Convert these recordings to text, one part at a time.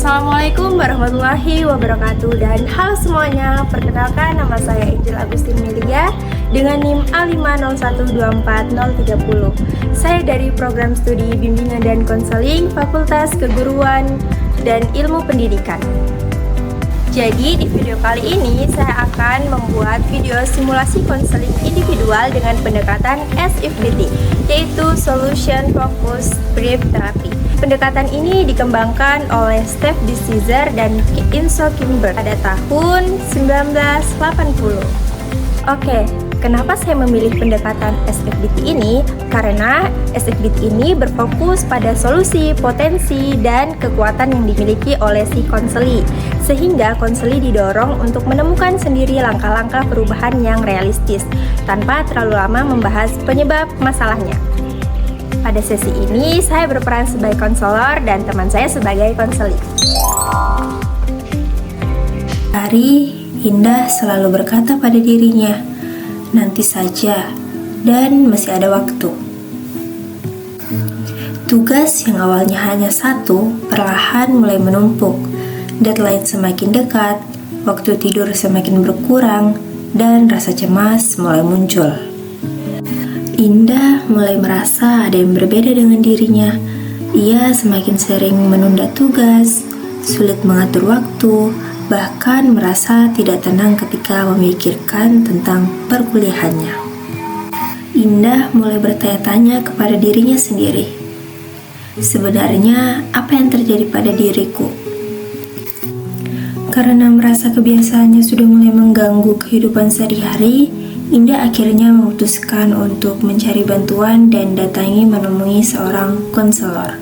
Assalamualaikum warahmatullahi wabarakatuh. Dan halo semuanya, perkenalkan nama saya Angel Agustin Melia dengan NIM A50124030. Saya dari program studi bimbingan dan konseling Fakultas Keguruan dan Ilmu Pendidikan. Jadi di video kali ini saya akan membuat video simulasi konseling individual dengan pendekatan SFBT, yaitu Solution Focused Brief Therapy. Pendekatan ini dikembangkan oleh Steph DeSizer dan Inso Kimber pada tahun 1980. Oke, kenapa saya memilih pendekatan SFBT ini? Karena SFBT ini berfokus pada solusi, potensi, dan kekuatan yang dimiliki oleh si konseli, sehingga konseli didorong untuk menemukan sendiri langkah-langkah perubahan yang realistis tanpa terlalu lama membahas penyebab masalahnya. Pada sesi ini, saya berperan sebagai konselor dan teman saya sebagai konseli. Hari, Indah selalu berkata pada dirinya, nanti saja, dan masih ada waktu. Tugas yang awalnya hanya satu, perlahan mulai menumpuk. Deadline semakin dekat, waktu tidur semakin berkurang, dan rasa cemas mulai muncul. Indah mulai merasa ada yang berbeda dengan dirinya. Ia semakin sering menunda tugas, sulit mengatur waktu, bahkan merasa tidak tenang ketika memikirkan tentang perkuliahannya. Indah mulai bertanya-tanya kepada dirinya sendiri. Sebenarnya apa yang terjadi pada diriku? Karena merasa kebiasaannya sudah mulai mengganggu kehidupan sehari-hari, Indah akhirnya memutuskan untuk mencari bantuan dan datangi menemui seorang konselor.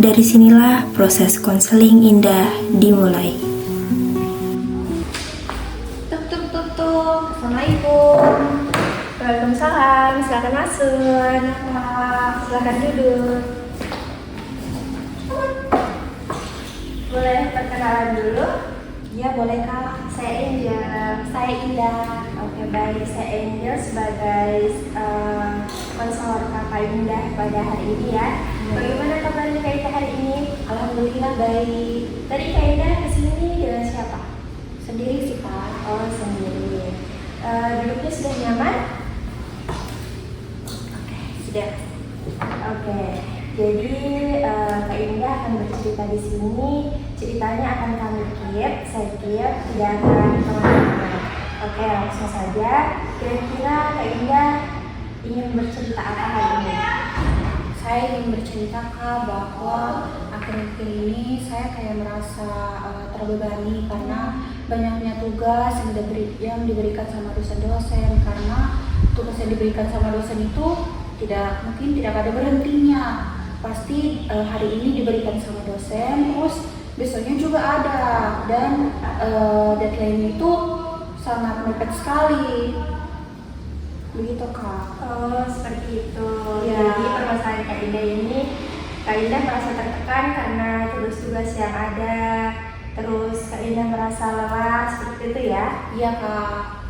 Dari sinilah proses konseling Indah dimulai. Assalamualaikum. Waalaikumsalam. Silakan masuk. Silakan duduk. Boleh perkenalan dulu? Ya boleh Kak. Saya Angel. Saya Indah. Oke baik. Saya Angel sebagai konselor Kakak Indah pada hari ini ya. Bagaimana kabarnya Kak Indah hari ini? Alhamdulillah baik. Tadi Kak Indah kesini dengan siapa? Sendiri sih Kak. Oh sendiri. Duduknya sudah nyaman? Oke, sudah. Oke, jadi Kak Indah akan bercerita di sini. Ceritanya akan kami saya tidak akan kemana-mana. Oke, langsung saja. Kira-kira Kak Indah ingin bercerita apa hari ini? Saya ingin bercerita Kak bahwa akhir-akhir ini saya kayak merasa terbebani karena banyaknya tugas yang diberikan sama dosen-dosen, karena tugas yang diberikan sama dosen itu mungkin tidak ada berhentinya. Pasti hari ini diberikan sama dosen, terus besoknya juga ada, dan deadline itu sangat mepet sekali. Begitu Kak. Oh seperti itu. Ya. Jadi permasalahan Kak Indah ini, Kak Indah merasa tertekan karena tugas-tugas yang ada. Terus Kak Indah merasa lelah seperti itu ya? Iya Kak.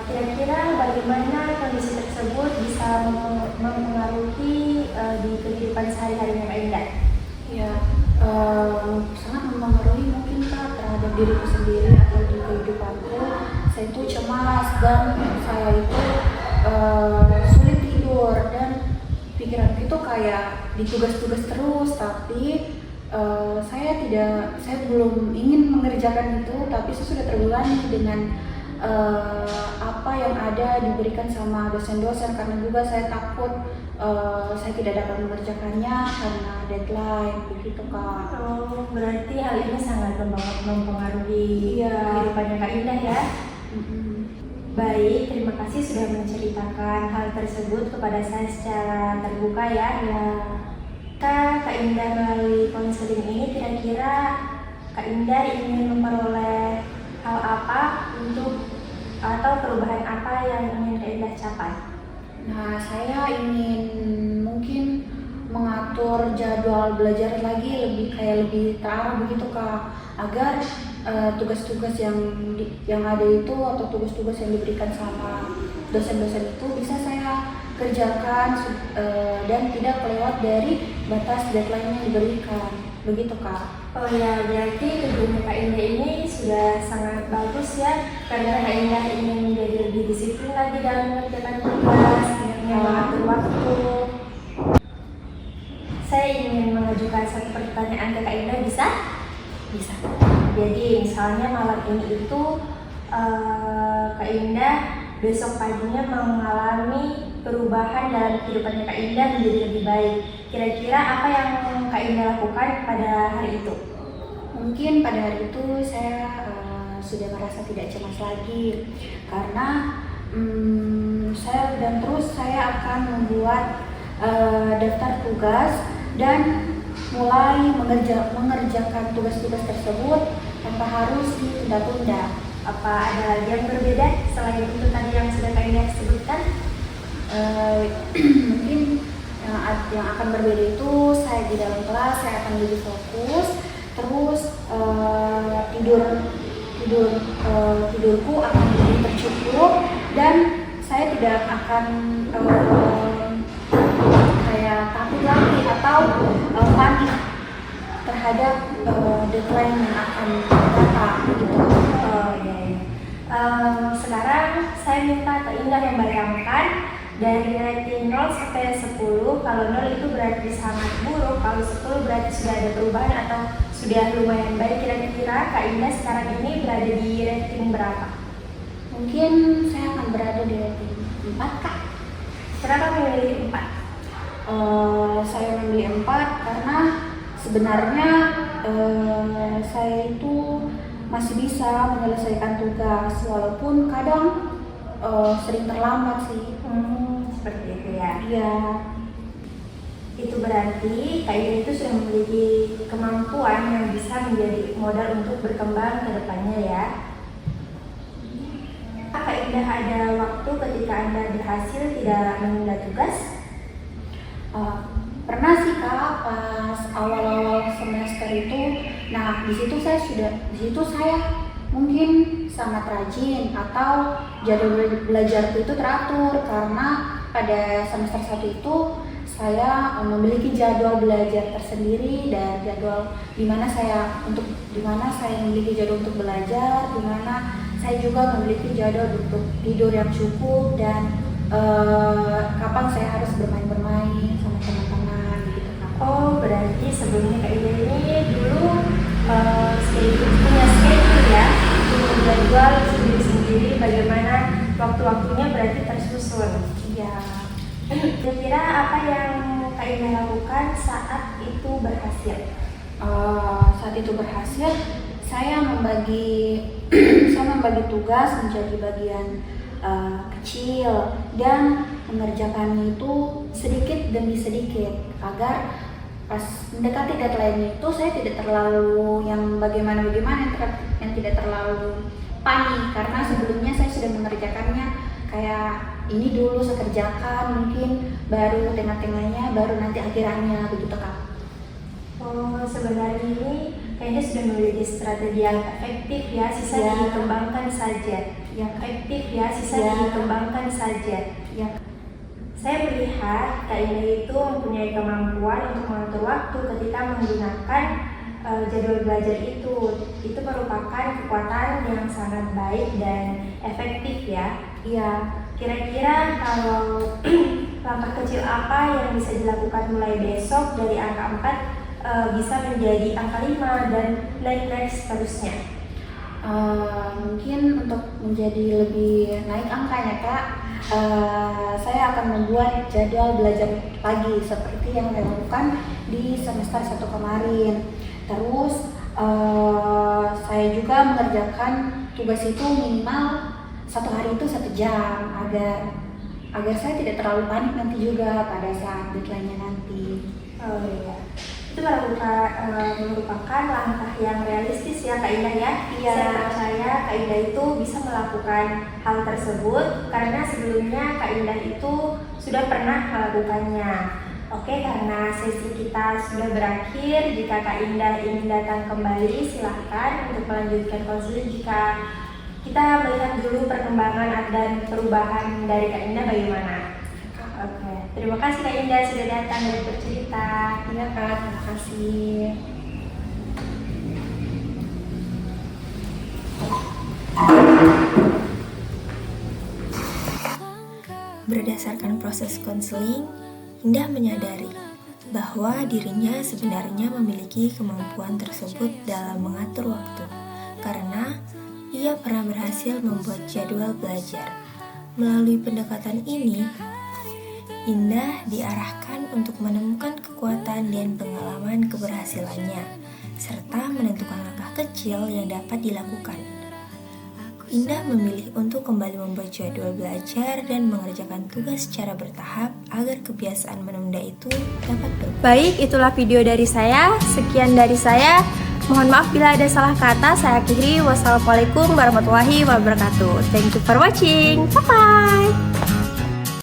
Kira-kira bagaimana kondisi tersebut bisa mempengaruhi di kehidupan sehari-harinya Kak Indah? Ya, sangat mempengaruhi mungkin Kak terhadap diriku sendiri atau di kehidupanku. Saya itu cemas dan saya itu sulit tidur, dan pikiranku itu kayak di tugas-tugas terus, tapi saya belum ingin mengerjakan itu, tapi saya sudah terbebani dengan apa yang ada diberikan sama dosen-dosen, karena juga saya takut saya tidak dapat mengerjakannya karena deadline, begitu Kak. Oh, berarti hal ini sangat mempengaruhi Iya. kehidupannya Kak Indah ya? Mm-mm. Baik, terima kasih sudah menceritakan hal tersebut kepada saya secara terbuka ya. Kak Indah melalui konseling ini kira-kira Kak Indah ingin memperoleh hal apa atau perubahan apa yang ingin Kak Indah capai? Nah, saya ingin mungkin mengatur jadwal belajar lagi lebih terarah begitu Kak, agar tugas-tugas yang ada itu atau tugas-tugas yang diberikan sama dosen-dosen itu bisa saya kerjakan dan tidak kelewat dari batas deadline yang diberikan. Begitu Kak. Oh ya, berarti tujuannya Kak Indah ini sudah sangat bagus ya, karena Kak Indah ingin menjadi lebih disiplin lagi dalam mengerjakan tugas, ingin mengatur waktu. Saya ingin mengajukan satu pertanyaan ke Kak Indah, bisa? Bisa. Jadi misalnya malam ini itu Kak Indah besok paginya mengalami perubahan dalam kehidupannya Kak Indah menjadi lebih baik. Kira-kira apa yang Kak Indah lakukan pada hari itu? Mungkin pada hari itu saya sudah merasa tidak cemas lagi karena saya akan membuat daftar tugas dan mulai mengerjakan tugas-tugas tersebut tanpa harus ditunda-tunda. Apa ada lagi yang berbeda selain itu tadi yang sudah Kak Indah sebutkan? Mungkin yang akan berbeda itu saya di dalam kelas saya akan lebih fokus, terus tidurku akan lebih tercukup dan saya tidak akan kayak takut lagi atau panik terhadap deadline yang akan datang gitu. Sekarang saya minta Kak Indah yang bayangkan dari rating 0 sampai 10. Kalau 0 itu berarti sangat buruk, kalau 10 berarti sudah ada perubahan atau sudah lumayan baik. Kira-kira Kak Indah sekarang ini berada di rating berapa? Mungkin saya akan berada di rating 4 Kak. Kenapa memilih 4? Saya memilih 4 karena sebenarnya saya itu masih bisa menyelesaikan tugas walaupun kadang sering terlambat sih. Seperti itu ya. Iya. Itu berarti Kak Indah itu sudah memiliki kemampuan yang bisa menjadi modal untuk berkembang ke depannya ya. Kak Indah ada waktu ketika Anda berhasil tidak menunda tugas? Pernah sih Kak, pas awal-awal semester itu. Nah, di situ saya mungkin sangat rajin atau jadwal belajarku itu teratur karena pada semester 1 itu saya memiliki jadwal belajar tersendiri dan jadwal di mana saya memiliki jadwal untuk belajar, di mana saya juga memiliki jadwal untuk tidur yang cukup dan kapan saya harus bermain-bermain sama teman-teman gitu Kak. Oh, berarti sebelumnya Kak Indah ini dulu punya schedule ya, punya jadwal sendiri-sendiri, bagaimana waktu-waktunya berarti tersusun. Iya. Kira-kira apa yang Kak Indah lakukan saat itu berhasil? Saat itu berhasil, saya membagi tugas menjadi bagian kecil dan mengerjakannya itu sedikit demi sedikit agar pas mendekati deadline itu saya tidak terlalu yang tidak terlalu panik karena sebelumnya saya sudah mengerjakannya kayak ini dulu saya kerjakan, mungkin baru tengah-tengahnya, baru nanti akhirannya begitu Kak. Oh, sebenarnya ini kayaknya sudah memiliki strategi yang efektif ya, sisa dikembangkan saja. Yang efektif ya, sisa dikembangkan saja. Ya. Saya melihat Kak Indah itu mempunyai kemampuan untuk mengatur waktu ketika menggunakan jadwal belajar itu. Itu merupakan kekuatan yang sangat baik dan efektif ya. Iya. Kira-kira kalau langkah kecil apa yang bisa dilakukan mulai besok dari angka 4 bisa menjadi angka 5 dan naik-naik seterusnya? Mungkin untuk menjadi lebih naik angkanya Kak, saya akan membuat jadwal belajar pagi seperti yang saya lakukan di semester 1 kemarin. Terus saya juga mengerjakan tugas itu minimal satu hari itu 1 jam agar saya tidak terlalu panik nanti juga pada saat deadline-nya nanti. Oh iya, itu merupakan langkah yang realistis ya Kak Indah ya. Iya. Saya percaya Kak Indah itu bisa melakukan hal tersebut karena sebelumnya Kak Indah itu sudah pernah melakukannya. Oke, karena sesi kita sudah berakhir, jika Kak Indah ingin datang kembali silahkan untuk melanjutkan konseling. Jika kita melihat dulu perkembangan dan perubahan dari Kak Indah bagaimana. Terima kasih Kak Indah sudah datang dan bercerita. Iya Kak, terima kasih. Berdasarkan proses konseling, Indah menyadari bahwa dirinya sebenarnya memiliki kemampuan tersebut dalam mengatur waktu, karena ia pernah berhasil membuat jadwal belajar. Melalui pendekatan ini, Indah diarahkan untuk menemukan kekuatan dan pengalaman keberhasilannya, serta menentukan langkah kecil yang dapat dilakukan. Indah memilih untuk kembali membuat jadwal belajar dan mengerjakan tugas secara bertahap agar kebiasaan menunda itu dapat berubah. Baik, itulah video dari saya. Sekian dari saya. Mohon maaf bila ada salah kata. Saya akhiri. Wassalamualaikum warahmatullahi wabarakatuh. Thank you for watching. Bye-bye.